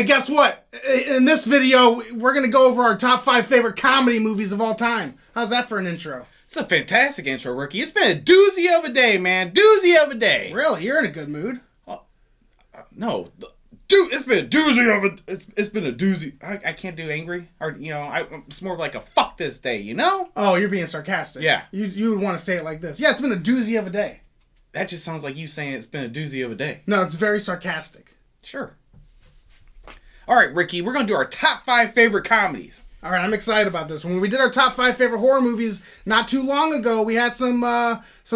Hey, guess what? In this video, we're going to go over our top 5 favorite comedy movies of all time. How's that for an intro? It's a fantastic intro, Ricky. It's been a doozy of a day, man. Doozy of a day. Really? You're in a good mood. No. Dude, it's been a doozy of a... It's been a doozy. I can't do angry. Or, it's more of like a fuck this day, you know? Oh, you're being sarcastic. Yeah. You would want to say it like this. Yeah, it's been a doozy of a day. That just sounds like you saying it's been a doozy of a day. No, it's very sarcastic. Sure. All right, Ricky, we're going to do our top 5 favorite comedies. All right, I'm excited about this. When we did our top 5 favorite horror movies not too long ago, we had some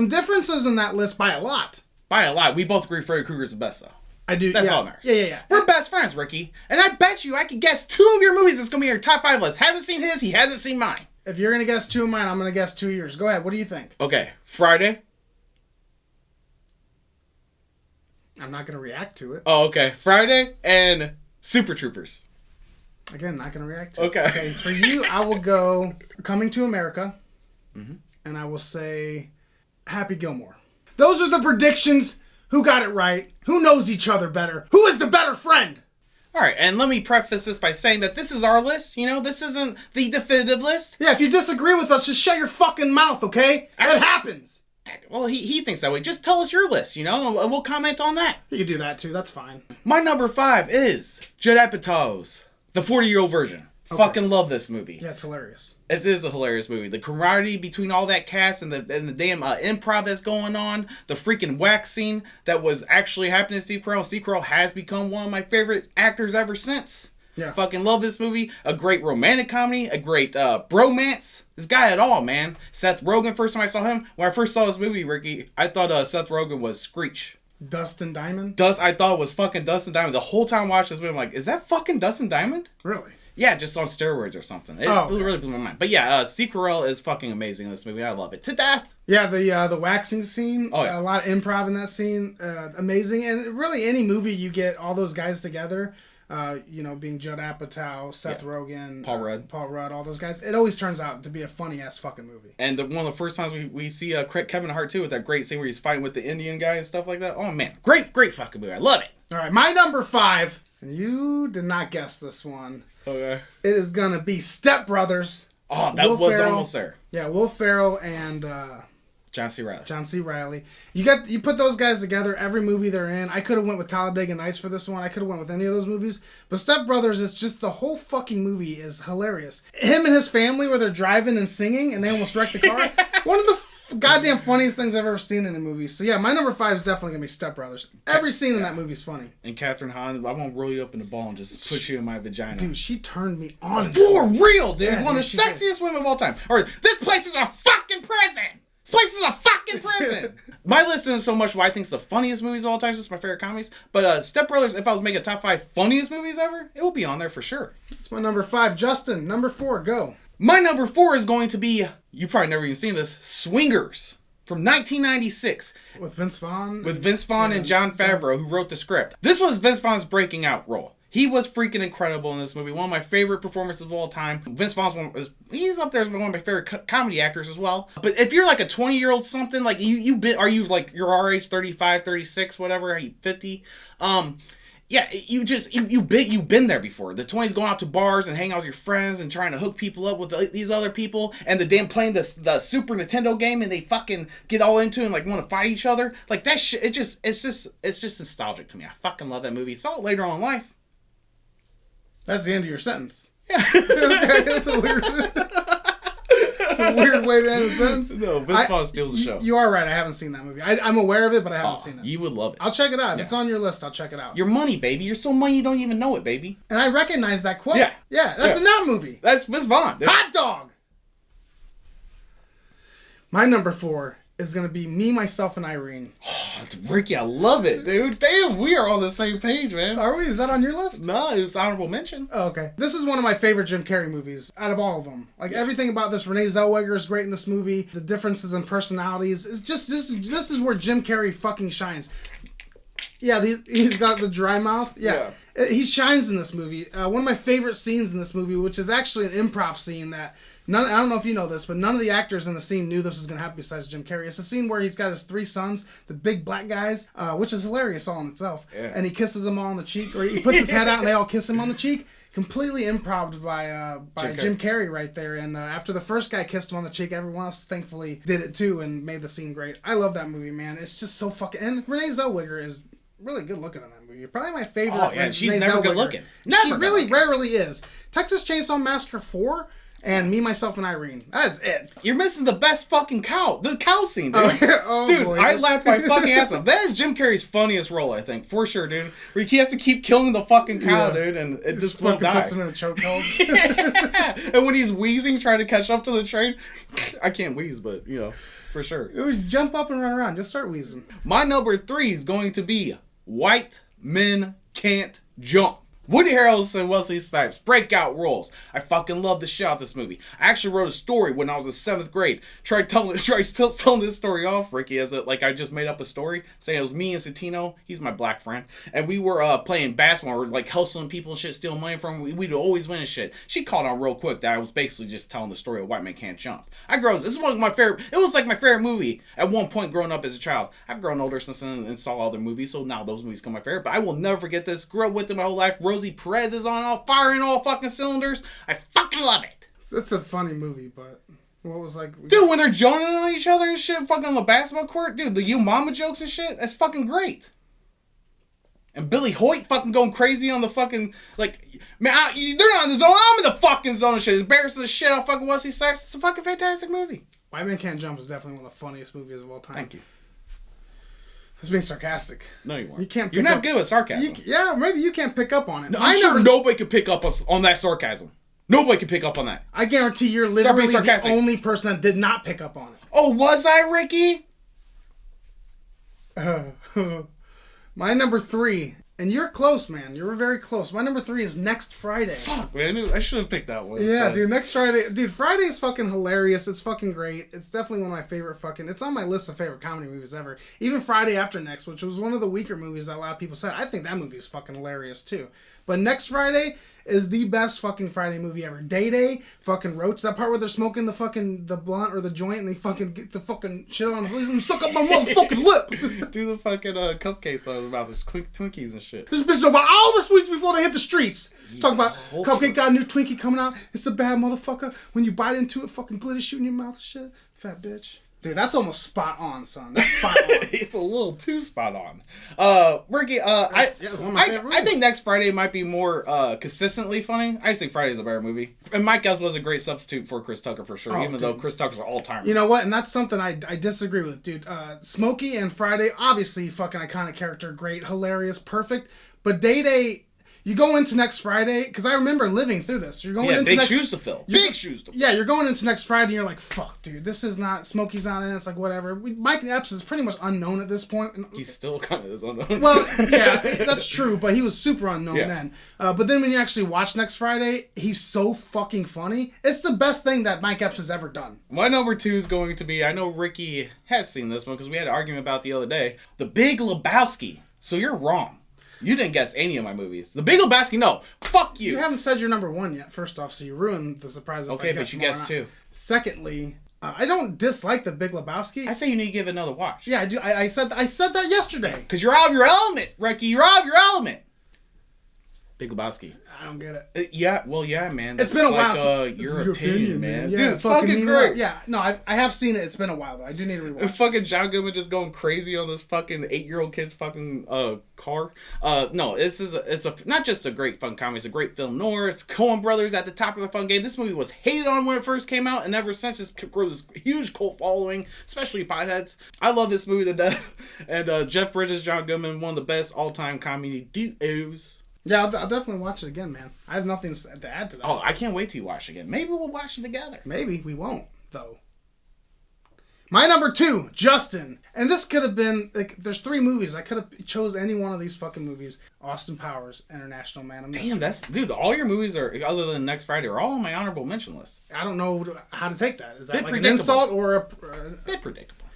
differences in that list by a lot. By a lot. We both agree Freddy Krueger's the best, though. I do. That's yeah. all that matters. Yeah. We're best friends, Ricky. And I bet you I could guess 2 of your movies that's going to be your top 5 list. Haven't seen his, he hasn't seen mine. If you're going to guess 2 of mine, I'm going to guess 2 of yours. Go ahead. What do you think? Okay. Friday. I'm not going to react to it. Oh, okay. Friday and Super Troopers. Again, not going to react to it. Okay. For you, I will go Coming to America. Mm-hmm. And I will say Happy Gilmore. Those are the predictions. Who got it right? Who knows each other better? Who is the better friend? All right, and let me preface this by saying that this is our list. You know, this isn't the definitive list. Yeah, if you disagree with us, just shut your fucking mouth, okay? It happens. Well, he thinks that way. Just tell us your list, and we'll comment on that. You can do that, too. That's fine. My number 5 is Judd Apatow's The 40-Year-Old Virgin. Okay. Fucking love this movie. Yeah, it's hilarious. It is a hilarious movie. The camaraderie between all that cast and the damn improv that's going on, the freaking wax scene that was actually happening to Steve Carell. Steve Carell has become one of my favorite actors ever since. Yeah. Fucking love this movie. A great romantic comedy. A great bromance. This guy at all, man. Seth Rogen, first time I saw him. When I first saw this movie, Ricky, I thought Seth Rogen was Screech. Dustin Diamond? I thought it was fucking Dustin Diamond. The whole time I watched this movie, I'm like, is that fucking Dustin Diamond? Really? Yeah, just on steroids or something. It really blew my mind. But yeah, Steve Carell is fucking amazing in this movie. I love it to death. Yeah, the waxing scene. Oh, yeah. A lot of improv in that scene. Amazing. And really any movie you get all those guys together, being Judd Apatow, Seth Rogen, Paul Rudd, all those guys. It always turns out to be a funny-ass fucking movie. And one of the first times we see Kevin Hart, too, with that great scene where he's fighting with the Indian guy and stuff like that. Oh, man. Great fucking movie. I love it. All right, my number 5. And you did not guess this one. Okay. It is going to be Step Brothers. Oh, that was almost there. Yeah, Will Ferrell and John C. Reilly. You put those guys together, every movie they're in. I could have went with Talladega Nights for this one. I could have went with any of those movies. But Step Brothers is just, the whole fucking movie is hilarious. Him and his family where they're driving and singing and they almost wreck the car. One of the goddamn funniest things I've ever seen in a movie. So yeah, my number 5 is definitely going to be Step Brothers. Every scene in that movie is funny. And Catherine Hahn, I won't roll you up in the ball and just push you in my vagina. Dude, she turned me on. For real, dude. Yeah, one of the sexiest women of all time. Or, this place is a fucking prison! This place is a fucking prison! My list isn't so much what I think is the funniest movies of all time. It's just my favorite comedies. But Step Brothers, if I was making a top 5 funniest movies ever, it will be on there for sure. It's my number 5. Justin, number 4, go. My number 4 is going to be, you probably never even seen this, Swingers. From 1996. With Vince Vaughn? With Vince Vaughn and Jon Favreau, who wrote the script. This was Vince Vaughn's breaking out role. He was freaking incredible in this movie. One of my favorite performances of all time. Vince Vaughn's he's up there as one of my favorite comedy actors as well. But if you're like a 20-year-old something, like are you like, you're our age, 35, 36, whatever, are you 50? Yeah, you've been there before. The 20s going out to bars and hang out with your friends and trying to hook people up with these other people, and the damn playing the Super Nintendo game, and they fucking get all into it and like want to fight each other. Like that shit, it's just nostalgic to me. I fucking love that movie. Saw it later on in life. That's the end of your sentence. Yeah. Okay, that's a weird. It's a weird way to end a sentence. No, Vince Vaughn steals the show. You are right. I haven't seen that movie. I'm aware of it, but I haven't seen it. You would love it. I'll check it out. If it's on your list, I'll check it out. Your money, baby. You're so money you don't even know it, baby. And I recognize that quote. Yeah. Yeah, that's in that movie. That's Vince Vaughn. Hot dog! My number 4 is going to be Me, Myself, and Irene. Oh, Ricky, I love it, dude. Damn, we are on the same page, man. Are we? Is that on your list? No, it was honorable mention. Oh, okay. This is one of my favorite Jim Carrey movies out of all of them. Like, everything about this, Renee Zellweger is great in this movie. The differences in personalities. It's just, this is where Jim Carrey fucking shines. Yeah, he's got the dry mouth. Yeah. He shines in this movie. One of my favorite scenes in this movie, which is actually an improv scene that I don't know if you know this, but none of the actors in the scene knew this was going to happen besides Jim Carrey. It's a scene where he's got his 3 sons, the big black guys, which is hilarious all in itself. Yeah. And he kisses them all on the cheek, or he puts his head out and they all kiss him on the cheek. Completely improv by Jim Carrey right there. And after the first guy kissed him on the cheek, everyone else thankfully did it too and made the scene great. I love that movie, man. It's just so fucking... And Renee Zellweger is really good looking in that movie. Probably my favorite. Oh, yeah, she's never good looking. She really rarely is. Texas Chainsaw Massacre 4 and Me, Myself, and Irene. That's it. You're missing the best fucking cow. The cow scene, dude. Oh, yeah. Oh, dude, boy. I laughed my fucking ass off. That is Jim Carrey's funniest role, I think. For sure, dude. Where he has to keep killing the fucking cow, dude, and it just won't die. Puts him in a chokehold. Yeah. And when he's wheezing, trying to catch up to the train, I can't wheeze, but, you know, for sure. It was jump up and run around. Just start wheezing. My number 3 is going to be White Men Can't Jump. Woody Harrelson and Wesley Snipes, breakout roles. I fucking love the shit out of this movie. I actually wrote a story when I was in 7th grade. Tried telling this story off, Ricky, as like I just made up a story, saying it was me and Satino, he's my black friend, and we were playing basketball, we were like hustling people and shit, stealing money from them. We'd always win and shit. She caught on real quick that I was basically just telling the story of White Men Can't Jump. This is one of my favorite, it was like my favorite movie at one point growing up as a child. I've grown older since then and saw other movies, so now those movies come my favorite, but I will never forget this. Grew up with them my whole life. Rosie Perez is on firing all fucking cylinders. I fucking love it. It's a funny movie, but what was like... Dude, when they're joining on each other and shit fucking on the basketball court, dude, the you mama jokes and shit, that's fucking great. And Billy Hoyt fucking going crazy on the fucking, like, man, they're not in the zone, I'm in the fucking zone and shit. Embarrassing the shit out of fucking Wesley Snipes. It's a fucking fantastic movie. White Men Can't Jump is definitely one of the funniest movies of all time. Thank you. It's being sarcastic. No, you weren't. You can't. You're not good with sarcasm. Yeah, maybe you can't pick up on it. No, I'm sure nobody could pick up on that sarcasm. Nobody could pick up on that. I guarantee you're literally the only person that did not pick up on it. Oh, was I, Ricky? My number 3, and you're close, man. You were very close. My number 3 is Next Friday. Fuck, man. I should have picked that one. Yeah, dude. Next Friday. Dude, Friday is fucking hilarious. It's fucking great. It's definitely one of my favorite fucking... It's on my list of favorite comedy movies ever. Even Friday After Next, which was one of the weaker movies that a lot of people said. I think that movie is fucking hilarious, too. But Next Friday is the best fucking Friday movie ever. Day, fucking Roach. That part where they're smoking the blunt or the joint and they fucking get the fucking shit on the suck up my motherfucking lip. Do the fucking cupcakes about this Twinkies and shit. This bitch is about all the sweets before they hit the streets. He's talking about Cupcake got a new Twinkie coming out. It's a bad motherfucker. When you bite into it, fucking glitter shooting your mouth and shit. Fat bitch. Dude, that's almost spot on, son. That's spot on. It's a little too spot on. Ricky, I think Next Friday might be more consistently funny. I just think Friday's a better movie. And Mike Epps was a great substitute for Chris Tucker for sure, even though Chris Tucker's an all-timer. You know what? And that's something I disagree with, dude. Smokey and Friday, obviously fucking iconic character, great, hilarious, perfect. But Day, you go into Next Friday, because I remember living through this. You're going into big shoes to fill. Big shoes to fill. Yeah, you're going into Next Friday and you're like, fuck, dude, this is not, Smokey's not in it. It's like, whatever. Mike Epps is pretty much unknown at this point. He's still kind of unknown. Well, yeah, that's true, but he was super unknown then. But then when you actually watch Next Friday, he's so fucking funny. It's the best thing that Mike Epps has ever done. My number 2 is going to be, I know Ricky has seen this one because we had an argument about it the other day, The Big Lebowski. So you're wrong. You didn't guess any of my movies. The Big Lebowski, no. Fuck you. You haven't said your number 1 yet, first off, so you ruined the surprise. Okay, but you guessed 2. Secondly, I don't dislike The Big Lebowski. I say you need to give it another watch. Yeah, I do. I said that yesterday. Because you're out of your element, Ricky. You're out of your element. Big Lebowski. I don't get it. Yeah, man. It's been a while. Like your opinion, man. Yeah, dude, it's fucking great. Yeah, no, I have seen it. It's been a while, though. I do need to rewatch. Fucking John Goodman just going crazy on this fucking 8-year-old kid's fucking car. No, it's not just a great fun comedy. It's a great film noir. It's Coen Brothers at the top of the fun game. This movie was hated on when it first came out, and ever since it's grown this huge cult following, especially potheads. I love this movie to death. And Jeff Bridges, John Goodman, one of the best all-time comedy duos. Yeah, I'll definitely watch it again, man. I have nothing to add to that. Oh, I can't wait till you watch it again. Maybe we'll watch it together. Maybe. We won't, though. My number 2, Justin. And this could have been, like, there's 3 movies. I could have chose any one of these fucking movies. Austin Powers, International Man. Damn, dude, all your movies are, other than Next Friday, are all on my honorable mention list. I don't know how to take that. Is that like an insult or a... Bit predictable.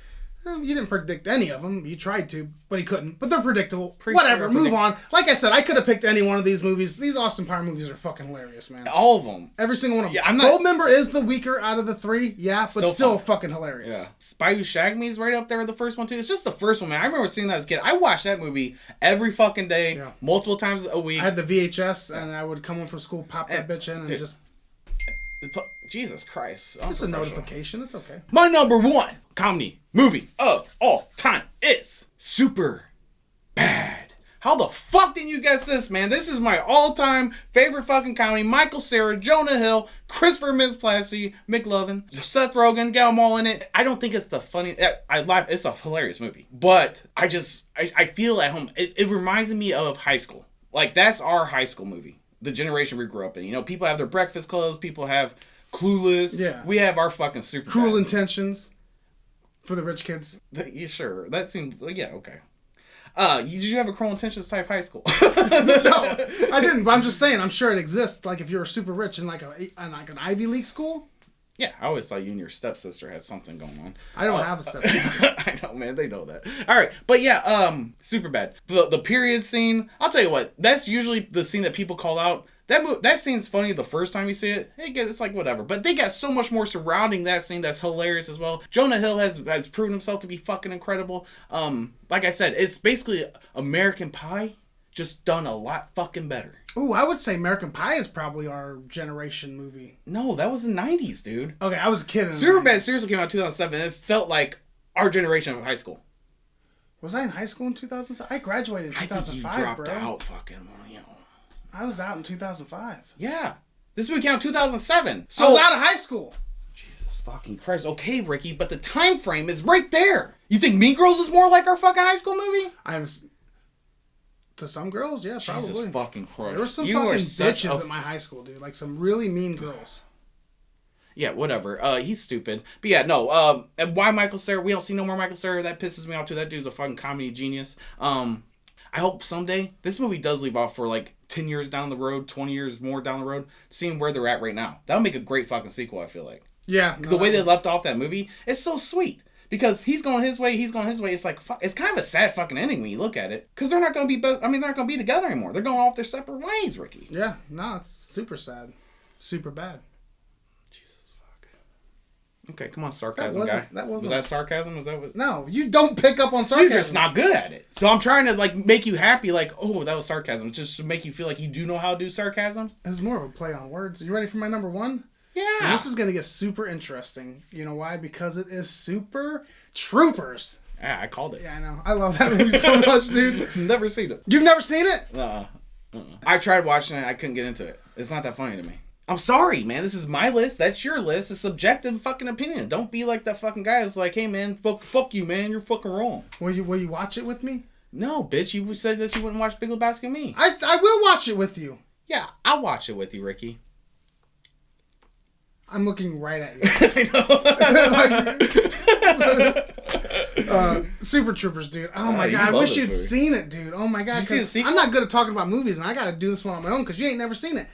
You didn't predict any of them. You tried to, but he couldn't. But they're predictable. Pretty Whatever, sure move on. Like I said, I could have picked any one of these movies. These Austin Power movies are fucking hilarious, man. All of them. Every single one of them. Yeah, I'm not... Goldmember is the weaker out of the three, yeah, but still fucking hilarious. Yeah. Spy Who Shagged Me is right up there with the first one, too. It's just the first one, man. I remember seeing that as a kid. I watched that movie every fucking day, multiple times a week. I had the VHS, and I would come home from school, pop that bitch in, and just... Jesus Christ. It's a notification. It's okay. My number one comedy movie of all time is Superbad. How the fuck didn't you guess this, man? This is my all-time favorite fucking comedy. Michael Cera, Jonah Hill, Christopher Mintz-Plasse, McLovin, Seth Rogen, got them all in it. I don't think it's the funny... I laugh. It's a hilarious movie. But I feel at home. It reminds me of high school. Like, that's our high school movie. The generation we grew up in. You know, people have their breakfast clothes. People have Clueless. Yeah. We have our fucking Superbad. Cruel Intentions for the rich kids. Yeah, sure. That seems... Yeah, okay. Did you have a Cruel Intentions type high school? No, I didn't. But I'm just saying, I'm sure it exists. Like, if you're super rich in like an Ivy League school. Yeah, I always thought you and your stepsister had something going on. I don't have a stepsister. I know, man. They know that. All right, but yeah, Superbad. The period scene. I'll tell you what. That's usually the scene that people call out. That scene's funny the first time you see it. It's like whatever. But they got so much more surrounding that scene that's hilarious as well. Jonah Hill has proven himself to be fucking incredible. Like I said, it's basically American Pie, just done a lot fucking better. Ooh, I would say American Pie is probably our generation movie. No, that was the 90s, dude. Okay, I was a kid in the Superbad 90s. seriously came out in 2007, and it felt like our generation of high school. Was I in high school in 2007? I graduated in 2005, I think you dropped out fucking, you know. I was out in 2005. Yeah. This movie came out in 2007. So I was out of high school. Jesus fucking Christ. Okay, Ricky, but the time frame is right there. You think Mean Girls is more like our fucking high school movie? To some girls, yeah, probably. Jesus fucking Christ. There were some fucking bitches at my high school, dude. Like some really mean girls. Yeah, whatever. He's stupid. But yeah, no. And why Michael Cera? We don't see no more Michael Cera. That pisses me off too. That dude's a fucking comedy genius. I hope someday this movie does leave off for like 10 years down the road, 20 years more down the road, seeing where they're at right now. That'll make a great fucking sequel, I feel like. Yeah. The way they left off that movie is so sweet. Because he's going his way, he's going his way. It's like, it's kind of a sad fucking ending when you look at it. Because they're not going to be, they're not going to be together anymore. They're going off their separate ways, Ricky. Yeah, no, it's super sad. Super bad. Okay, come on, sarcasm guy. Was that sarcasm? Was that what? No, you don't pick up on sarcasm. You're just not good at it. So I'm trying to like make you happy, like, oh, that was sarcasm. Just to make you feel like you do know how to do sarcasm. It's more of a play on words. You ready for my number one? Yeah. And this is gonna get super interesting. You know why? Because it is Super Troopers. Yeah, I called it. Yeah, I know. I love that movie so much, dude. Never seen it. You've never seen it? I tried watching it. I couldn't get into it. It's not that funny to me. I'm sorry, man. This is my list. That's your list. It's subjective fucking opinion. Don't be like that fucking guy that's like, hey, man, fuck you, man. You're fucking wrong. Will you watch it with me? No, bitch. You said that you wouldn't watch Big Lebowski with me. I will watch it with you. Yeah, I'll watch it with you, Ricky. I'm looking right at you. I know. Super Troopers, dude. Oh my god, I wish you'd seen it, dude. Oh my god. Did you see the sequel? I'm not good at talking about movies, and I gotta do this one on my own because you ain't never seen it.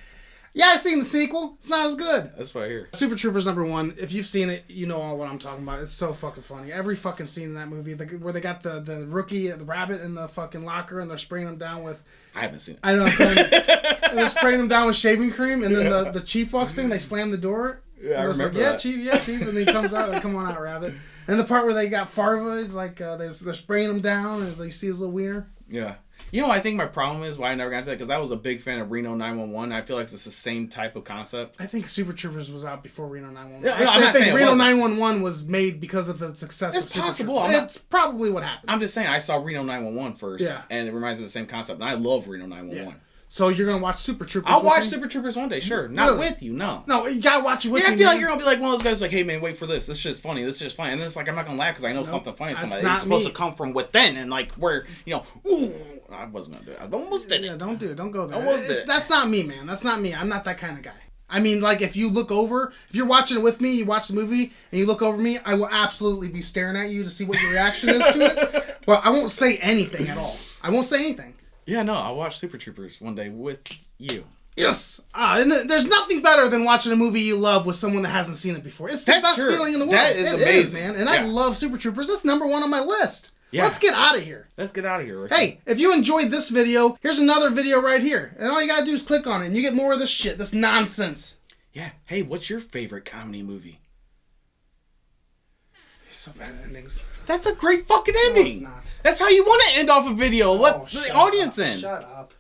Yeah, I've seen the sequel. It's not as good. That's what I hear. Super Troopers number one. If you've seen it, you know all what I'm talking about. It's so fucking funny. Every fucking scene in that movie, where they got the rookie, the rabbit in the fucking locker, and they're spraying him down with... I haven't seen it. I know. And they're spraying him down with shaving cream, and then the chief walks through, and they slam the door. Yeah, I remember like, that. Yeah, chief. And then he comes out, like, come on out, rabbit. And the part where they got Farva, it's like they're spraying him down, and they see his little wiener. Yeah. You know, I think my problem is why I never got into that, because I was a big fan of Reno 911. I feel like it's the same type of concept. I think Super Troopers was out before Reno 911. Yeah, Actually, I think Reno 911 was made because of the success of Super possible. Troopers. It's probably what happened. I'm just saying, I saw Reno 911 first, and it reminds me of the same concept, and I love Reno 911. Yeah. So you're going to watch Super Troopers I'll watch Super Troopers one day, sure. Not with you, no. No, you got to watch it with me. I feel like you're going to be like one of those guys like, hey, man, wait for this. This shit's funny. This shit's funny. And then it's like, I'm not going to laugh because I know something funny is coming. It's supposed to come from within and like where, you know, ooh, I wasn't going to do it. I almost did it. Yeah, don't do it. Don't go there. Almost did it. That's not me, man. That's not me. I'm not that kind of guy. I mean, like, if you look over, if you're watching it with me, you watch the movie, and you look over me, I will absolutely be staring at you to see what your reaction is to it. But I won't say anything at all. I won't say anything. Yeah, no, I'll watch Super Troopers one day with you. Yes. And there's nothing better than watching a movie you love with someone that hasn't seen it before. It's the best feeling in the world. That is amazing. It is, man. And I love Super Troopers. That's number 1 on my list. Yeah. Let's get out of here. Let's get out of here, Ricky. Hey, if you enjoyed this video, here's another video right here. And all you gotta do is click on it, and you get more of this shit, this nonsense. Yeah. Hey, what's your favorite comedy movie? So bad endings. That's a great fucking ending. No, it's not. That's how you want to end off a video. Let the audience in. Shut up.